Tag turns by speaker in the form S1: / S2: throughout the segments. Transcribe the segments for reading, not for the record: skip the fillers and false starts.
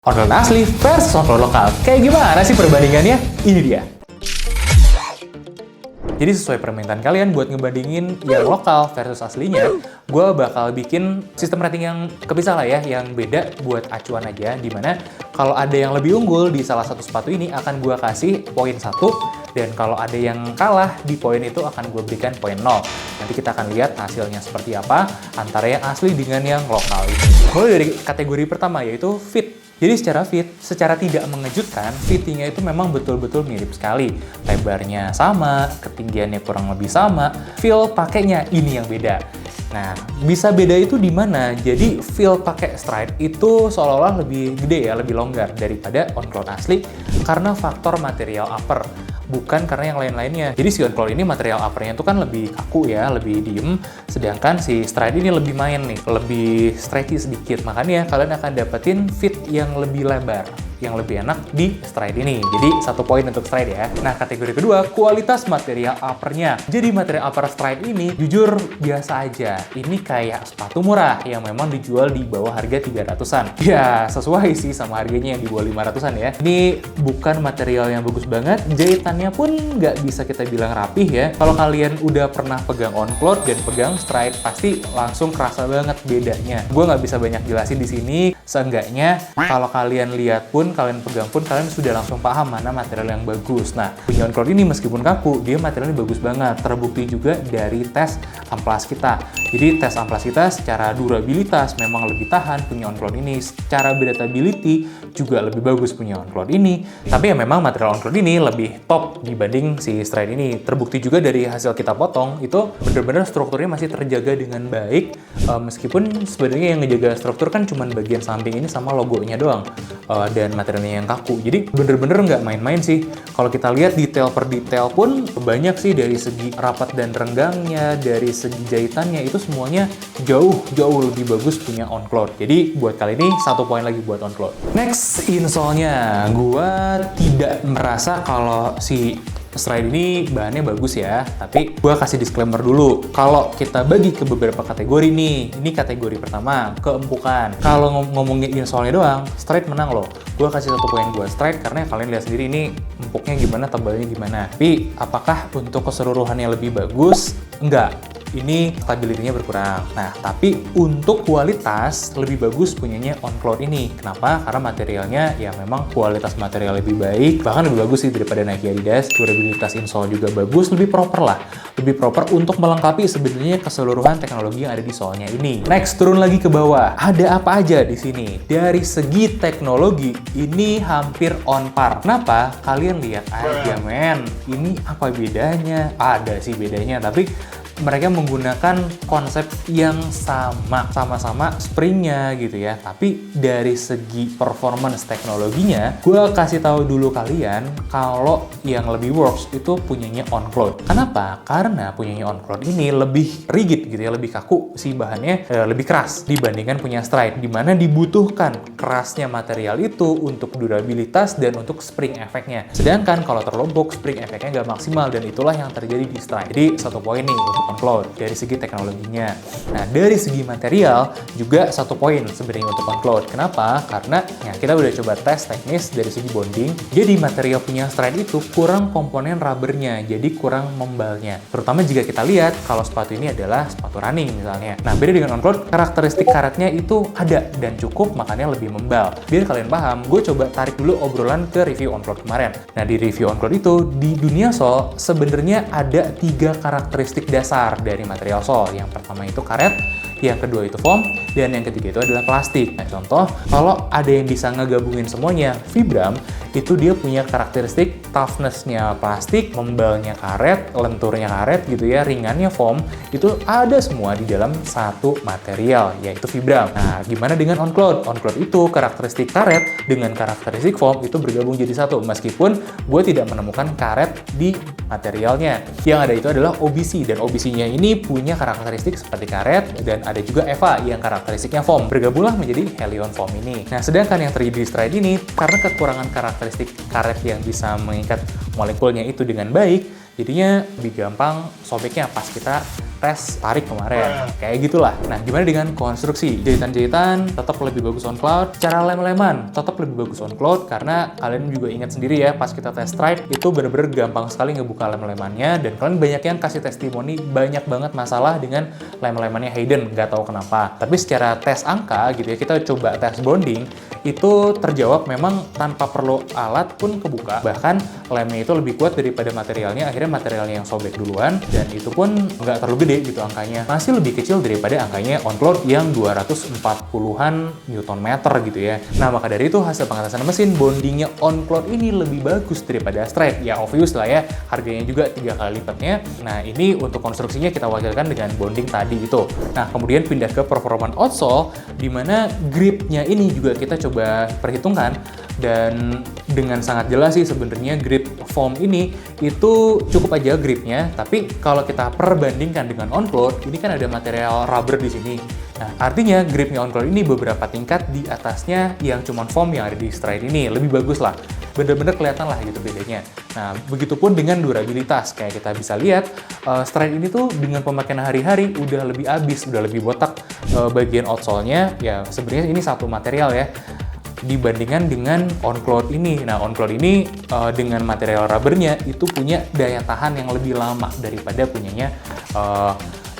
S1: On-road asli versus on-road lokal. Kayak gimana sih perbandingannya? Ini dia. Jadi sesuai permintaan kalian buat ngebandingin yang lokal versus aslinya, gue bakal bikin sistem rating yang kepisah lah ya, yang beda buat acuan aja, dimana kalau ada yang lebih unggul di salah satu sepatu ini akan gue kasih poin 1, dan kalau ada yang kalah di poin itu akan gue berikan poin 0. Nanti kita akan lihat hasilnya seperti apa antara yang asli dengan yang lokal ini. Mulai dari kategori pertama yaitu fit. Jadi secara tidak mengejutkan, fittingnya itu memang betul-betul mirip sekali. Lebarnya sama, ketinggiannya kurang lebih sama, feel pakainya ini yang beda. Nah, bisa beda itu di mana? Jadi feel pakai Stride itu seolah-olah lebih gede ya, lebih longgar daripada on-cloud asli karena faktor material upper, bukan karena yang lain-lainnya. Jadi si on-cloud ini material uppernya itu kan lebih kaku ya, lebih diem, sedangkan si Stride ini lebih main nih, lebih stretchy sedikit. Makanya kalian akan dapetin fit yang lebih lebar, yang lebih enak di Stride ini. Jadi 1 poin untuk Stride ya. Nah, kategori kedua, kualitas material uppernya. Jadi material upper Stride ini jujur biasa aja. Ini kayak sepatu murah yang memang dijual di bawah harga 300-an. Ya, sesuai sih sama harganya yang di bawah 500-an ya. Ini bukan material yang bagus banget, jahitannya pun nggak bisa kita bilang rapih ya. Kalau kalian udah pernah pegang on-cloud dan pegang Stride, pasti langsung kerasa banget bedanya. Gue nggak bisa banyak jelasin di sini, seenggaknya kalau kalian lihat pun, kalian pegang pun, kalian sudah langsung paham mana material yang bagus. Nah, punya on-cloud ini meskipun kaku, dia materialnya bagus banget. Terbukti juga dari tes amplas kita. Jadi tes amplas kita secara durabilitas memang lebih tahan punya on-cloud ini. Secara breathability juga lebih bagus punya on-cloud ini. Tapi ya memang material on-cloud ini lebih top dibanding si Stride ini. Terbukti juga dari hasil kita potong, itu bener-bener strukturnya masih terjaga dengan baik. Meskipun sebenarnya yang ngejaga struktur kan cuma bagian samping ini sama logonya doang. Dan materialnya yang kaku. Jadi bener-bener nggak main-main sih. Kalau kita lihat detail per detail pun banyak sih, dari segi rapat dan renggangnya, dari segi jahitannya, itu semuanya jauh lebih bagus punya on-cloud. Jadi buat kali ini 1 poin lagi buat on-cloud. Next, insole-nya. Gua tidak merasa kalau si Stride ini bahannya bagus ya, tapi gue kasih disclaimer dulu. Kalau kita bagi ke beberapa kategori nih, ini kategori pertama, keempukan. Kalau ngomongin insole-nya doang, Stride menang loh. Gue kasih 1 poin buat Stride karena kalian lihat sendiri ini empuknya gimana, tebalnya gimana. Tapi apakah untuk keseluruhannya lebih bagus? Enggak. Ini stability-nya berkurang. Nah, tapi untuk kualitas lebih bagus punyanya on-cloud ini. Kenapa? Karena materialnya ya memang kualitas material lebih baik, bahkan lebih bagus sih daripada Nike Adidas. Durabilitas insole juga bagus, lebih proper lah. Lebih proper untuk melengkapi sebenarnya keseluruhan teknologi yang ada di sole-nya ini. Next, turun lagi ke bawah. Ada apa aja di sini? Dari segi teknologi, ini hampir on par. Kenapa? Kalian lihat aja, men. Ini apa bedanya? Ada sih bedanya, tapi mereka menggunakan konsep yang sama-sama springnya gitu ya. Tapi dari segi performance teknologinya, gue kasih tahu dulu kalian kalau yang lebih works itu punyanya on-cloud. Kenapa? Karena punyanya on-cloud ini lebih rigid gitu ya, lebih kaku si bahannya, lebih keras dibandingkan punya Stride, dimana dibutuhkan kerasnya material itu untuk durabilitas dan untuk spring efeknya. Sedangkan kalau terlombok, spring efeknya nggak maksimal, dan itulah yang terjadi di Stride. Jadi 1 poin nih untuk on-cloud dari segi teknologinya. Nah, dari segi material juga 1 poin sebenarnya untuk on-cloud. Kenapa? Karena ya, kita udah coba tes teknis dari segi bonding. Jadi material punya Stride itu kurang komponen rubbernya, jadi kurang membalnya. Terutama jika kita lihat kalau sepatu ini adalah sepatu running misalnya. Nah, beda dengan on-cloud, karakteristik karetnya itu ada dan cukup, makanya lebih membal. Biar kalian paham, gue coba tarik dulu obrolan ke review on-cloud kemarin. Nah, di review on-cloud itu, di dunia sole sebenarnya ada 3 karakteristik dasar dari material sole. Yang pertama itu karet, yang kedua itu foam, dan yang ketiga itu adalah plastik. Nah, contoh, kalau ada yang bisa ngegabungin semuanya, Vibram, itu dia punya karakteristik toughness-nya plastik, membalnya karet, lenturnya karet gitu ya, ringannya foam, itu ada semua di dalam satu material, yaitu Vibram. Nah, gimana dengan on-cloud? On-cloud itu karakteristik karet dengan karakteristik foam itu bergabung jadi satu, meskipun gue tidak menemukan karet di materialnya. Yang ada itu adalah OBC, dan OBC-nya ini punya karakteristik seperti karet, dan ada juga EVA yang karakteristiknya foam. Bergabunglah menjadi Helion Foam ini. Nah, sedangkan yang terjadi di Stride ini, karena kekurangan karakteristik karet yang bisa mengikat molekulnya itu dengan baik, jadinya lebih gampang sobeknya pas kita tes tarik kemarin. Kayak gitulah. Nah, gimana dengan konstruksi? Jahitan-jahitan tetap lebih bagus on cloud. Cara lem-leman tetap lebih bagus on cloud karena kalian juga ingat sendiri ya, pas kita test drive itu bener-bener gampang sekali ngebuka lem-lemannya, dan kalian banyak yang kasih testimoni banyak banget masalah dengan lem-lemannya Hayden, nggak tahu kenapa. Tapi secara tes angka gitu ya, kita coba tes bonding, itu terjawab memang tanpa perlu alat pun kebuka. Bahkan lemnya itu lebih kuat daripada materialnya, akhirnya materialnya yang sobek duluan, dan itu pun nggak terlalu gede gitu angkanya. Masih lebih kecil daripada angkanya on cloud yang 240-an Newton meter gitu ya. Nah, maka dari itu hasil pengatasan mesin bondingnya on cloud ini lebih bagus daripada straight. Ya obvious lah ya, harganya juga 3 kali lipatnya. Nah, ini untuk konstruksinya kita wakilkan dengan bonding tadi itu. Nah, kemudian pindah ke performance outsole, di mana gripnya ini juga kita coba perhitungkan, dan dengan sangat jelas sih sebenarnya grip foam ini itu cukup aja gripnya, tapi kalau kita perbandingkan dengan on cloud, ini kan ada material rubber di sini. Nah, artinya gripnya on cloud ini beberapa tingkat di atasnya yang cuman foam yang ada di stride ini, lebih bagus lah. Bener-bener kelihatan lah gitu bedanya. Nah, begitupun dengan durabilitas. Kayak kita bisa lihat, stride ini tuh dengan pemakaian hari-hari udah lebih habis, udah lebih botak bagian outsole-nya. Ya, sebenarnya ini satu material ya, dibandingkan dengan on cloud ini. Nah, on cloud ini dengan material rubbernya itu punya daya tahan yang lebih lama daripada punyanya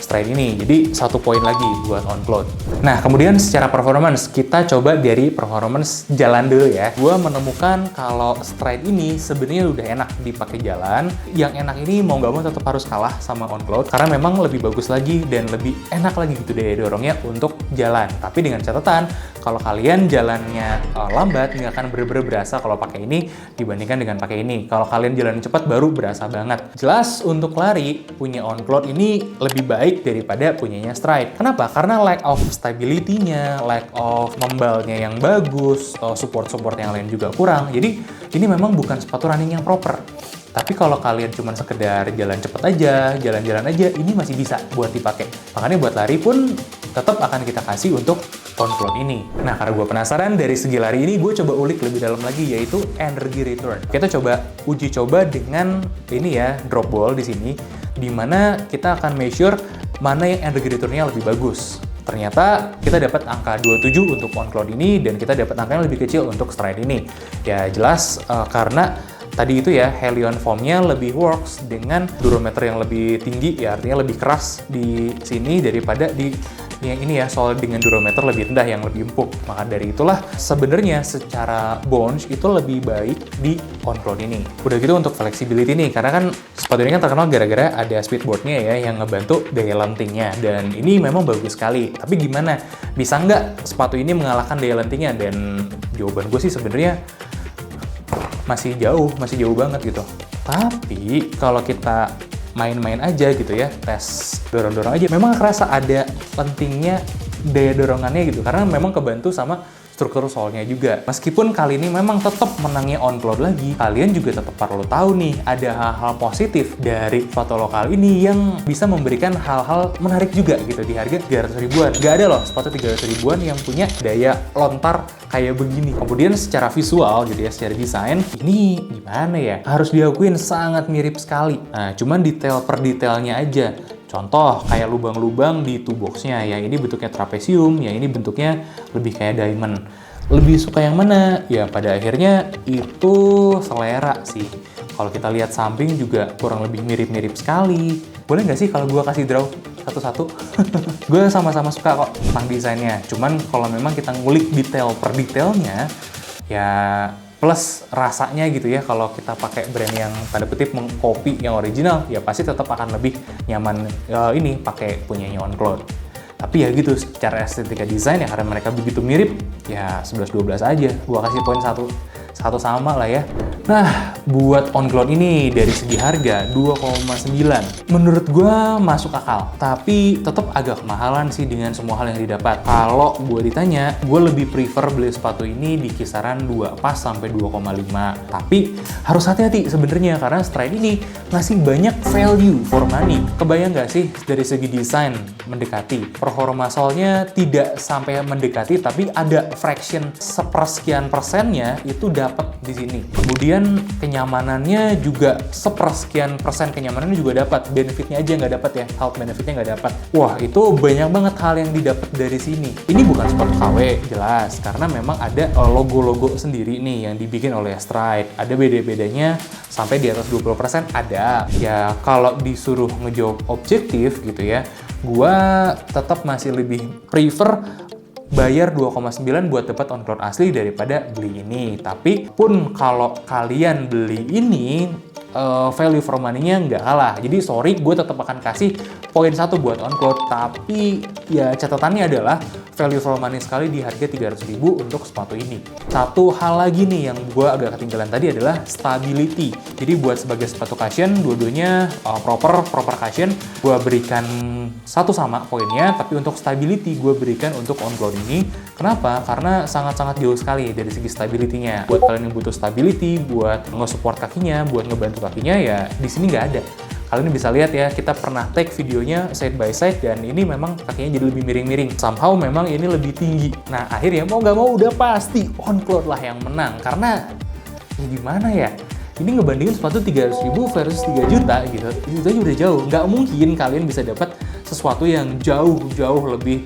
S1: stride ini. Jadi satu poin lagi buat on cloud. Nah, kemudian secara performance kita coba dari performance jalan dulu ya. Gua menemukan kalau stride ini sebenarnya udah enak dipakai jalan. Yang enak ini mau nggak mau tetap harus kalah sama on cloud karena memang lebih bagus lagi dan lebih enak lagi gitu daya dorongnya untuk jalan. Tapi dengan catatan kalau kalian jalannya lambat, nggak akan bener-bener berasa kalau pakai ini dibandingkan dengan pakai ini. Kalau kalian jalan cepat baru berasa banget. Jelas untuk lari punya on cloud ini lebih baik daripada punyanya stride. Kenapa? Karena lack of stability-nya, lack of membalnya yang bagus, support-support yang lain juga kurang. Jadi ini memang bukan sepatu running yang proper. Tapi kalau kalian cuma sekedar jalan cepet aja, jalan-jalan aja, ini masih bisa buat dipakai. Makanya buat lari pun tetap akan kita kasih untuk on cloud ini. Nah, karena gue penasaran dari segi lari ini, gue coba ulik lebih dalam lagi, yaitu energy return. Kita coba uji coba dengan ini ya, drop ball di sini, di mana kita akan measure mana yang energy return-nya lebih bagus. Ternyata kita dapat angka 27 untuk on cloud ini, dan kita dapat angka yang lebih kecil untuk stride ini. Ya jelas karena tadi itu ya, Helion foam-nya lebih works dengan durometer yang lebih tinggi, ya artinya lebih keras di sini daripada di yang ini ya, soal dengan durometer lebih rendah yang lebih empuk. Maka dari itulah sebenarnya secara bounce itu lebih baik di on cloud ini. Udah gitu untuk flexibility nih, karena kan sepatu ini kan terkenal gara-gara ada speedboard-nya ya yang ngebantu daya lentingnya, dan ini memang bagus sekali. Tapi gimana? Bisa nggak sepatu ini mengalahkan daya lentingnya? Dan jawaban gue sih sebenarnya masih jauh banget gitu. Tapi kalau kita main-main aja gitu ya, tes dorong-dorong aja, memang kerasa ada pentingnya daya dorongannya gitu, karena memang kebantu sama struktur solnya juga. Meskipun kali ini memang tetap menangnya on cloud lagi, kalian juga tetap perlu tahu nih, ada hal-hal positif dari sepatu lokal ini yang bisa memberikan hal-hal menarik juga gitu di harga 300 ribuan. Gak ada loh sepatu 300 ribuan yang punya daya lontar kayak begini. Kemudian secara visual gitu ya, secara desain, ini gimana ya? Harus diakuin sangat mirip sekali. Nah, cuman detail per detailnya aja. Contoh, kayak lubang-lubang di two box-nya. Yang ini bentuknya trapesium, yang ini bentuknya lebih kayak diamond. Lebih suka yang mana? Ya, pada akhirnya itu selera sih. Kalau kita lihat samping juga kurang lebih mirip-mirip sekali. Boleh nggak sih kalau gue kasih draw satu-satu? Gue sama-sama suka kok tentang desainnya. Cuman kalau memang kita ngulik detail per detailnya, ya plus rasanya gitu ya, kalau kita pakai brand yang tanda kutip mengcopy yang original, ya pasti tetap akan lebih nyaman ini pakai punyanya on cloud. Tapi ya gitu, secara estetika desain ya karena mereka begitu mirip, ya 11-12 aja. Gua kasih poin satu sama lah ya. Nah, buat on cloud ini dari segi harga 2,9 menurut gua masuk akal, tapi tetap agak kemahalan sih dengan semua hal yang didapat. Kalau gua ditanya, gua lebih prefer beli sepatu ini di kisaran 2 pas sampai 2,5. Tapi harus hati-hati sebenarnya karena stride ini ngasih banyak value for money. Kebayang nggak sih dari segi desain mendekati, performa solnya tidak sampai mendekati, tapi ada fraction sepersekian persennya itu dapat di sini. Kemudian Kenyamanannya juga sepersekian persen kenyamanan juga dapat, benefitnya aja nggak dapat ya, health benefitnya nggak dapat. Wah, itu banyak banget hal yang didapat dari sini. Ini bukan sepatu KW, jelas, karena memang ada logo-logo sendiri nih yang dibikin oleh Stride. Ada beda-bedanya sampai di atas 20% ada. Ya, kalau disuruh ngejawab objektif gitu ya, gua tetap masih lebih prefer bayar 2,9 buat dapat on-cloud asli daripada beli ini. Tapi pun kalau kalian beli ini, value for money-nya nggak kalah. Jadi sorry, gue tetap akan kasih poin 1 buat on-cloud. Tapi ya catatannya adalah value for money sekali di harga 300.000 untuk sepatu ini. Satu hal lagi nih yang gue agak ketinggalan tadi adalah stability. Jadi buat sebagai sepatu cushion, dua-duanya proper cushion, gue berikan 1 sama poinnya, tapi untuk stability gue berikan untuk on-cloud ini. Kenapa? Karena sangat-sangat jauh sekali dari segi stability-nya. Buat kalian yang butuh stability, buat nge-support kakinya, buat ngebantu kakinya, ya di sini nggak ada. Kalian bisa lihat ya, kita pernah take videonya side by side, dan ini memang kakinya jadi lebih miring-miring. Somehow memang ini lebih tinggi. Nah, akhirnya mau nggak mau udah pasti on-cloud lah yang menang. Karena, ya gimana ya? Ini ngebandingin sepatu 300.000 versus 3 juta gitu. Itu aja udah jauh. Nggak mungkin kalian bisa dapat sesuatu yang jauh lebih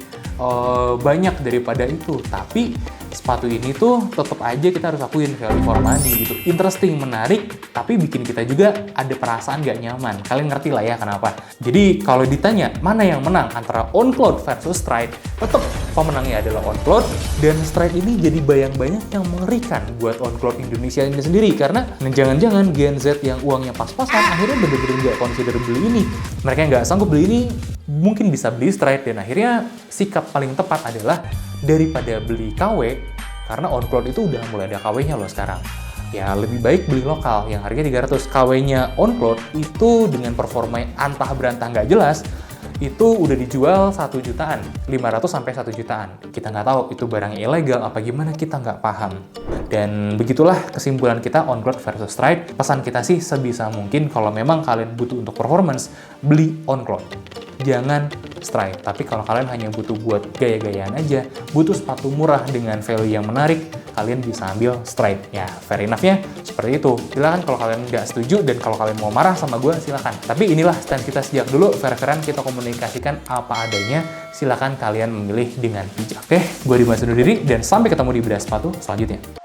S1: banyak daripada itu. Tapi sepatu ini tuh tetap aja kita harus akuin value for money gitu. Interesting, menarik, tapi bikin kita juga ada perasaan gak nyaman. Kalian ngerti lah ya kenapa. Jadi kalau ditanya mana yang menang antara on-cloud versus Stride, tetap pemenangnya adalah on-cloud. Dan Stride ini jadi bayang-bayang yang mengerikan buat on-cloud Indonesia ini sendiri. Karena jangan-jangan Gen Z yang uangnya pas-pasan akhirnya bener-bener gak consider beli ini. Mereka yang gak sanggup beli ini mungkin bisa beli Stride, dan akhirnya sikap paling tepat adalah daripada beli KW, karena on-cloud itu udah mulai ada KW-nya loh sekarang. Ya lebih baik beli lokal yang harganya 300. KW-nya on-cloud itu dengan performa yang antah berantah nggak jelas, itu udah dijual 1 jutaan, 500 sampai 1 jutaan. Kita nggak tahu itu barang ilegal apa gimana, kita nggak paham. Dan begitulah kesimpulan kita on-cloud versus Stride. Pesan kita sih sebisa mungkin kalau memang kalian butuh untuk performance, beli on-cloud. Jangan Stride. Tapi kalau kalian hanya butuh buat gaya-gayaan aja, butuh sepatu murah dengan value yang menarik, kalian bisa ambil Stride. Ya, fair enough-nya seperti itu. Silakan kalau kalian nggak setuju, dan kalau kalian mau marah sama gue, silakan. Tapi inilah stand kita sejak dulu, fair-fairan kita komunikasikan apa adanya. Silakan kalian memilih dengan bijak. Oke, gue Dimas undur diri, dan sampai ketemu di bedah sepatu selanjutnya.